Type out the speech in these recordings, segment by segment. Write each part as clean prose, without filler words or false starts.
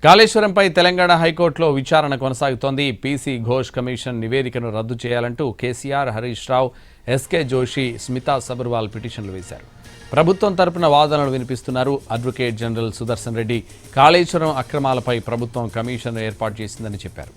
కాళేశ్వరంపై తెలంగాణ హైకోర్టులో విచారణ కొనసాగుతోంది. పీసీ ఘోష్ కమిషన్ నివేదికను రద్దు చేయాలంటూ కేసీఆర్, హరీష్ రావు, ఎస్కే జోషి, స్మితా సబర్వాల్ పిటిషన్లు వేశారు. ప్రభుత్వం తరపున వాదనలు వినిపిస్తున్నారు. అడ్వకేట్ జనరల్ సుదర్శన్ రెడ్డి కాళేశ్వరం అక్రమాలపై ప్రభుత్వం కమిషన్ ఏర్పాటు చేసిందని చెప్పారు.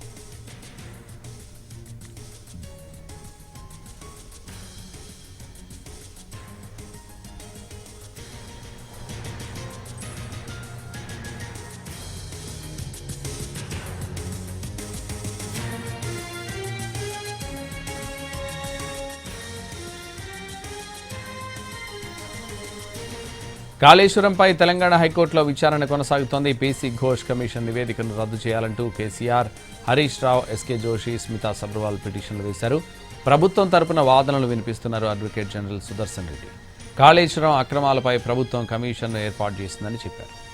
కాళేశ్వరంపై తెలంగాణ హైకోర్టులో విచారణ కొనసాగుతోంది. పీసీ ఘోష్ కమిషన్ నివేదికను రద్దు చేయాలంటూ కేసీఆర్, హరీష్ రావు, ఎస్కే జోషి, స్మితా సబర్వాల్ పిటిషన్లు వేశారు. ప్రభుత్వం తరపున వాదనలు వినిపిస్తున్నారు. అడ్వకేట్ జనరల్ సుదర్శన్ రెడ్డి కాళేశ్వరం అక్రమాలపై ప్రభుత్వం కమిషన్ ఏర్పాటు చేసిందని చెప్పారు.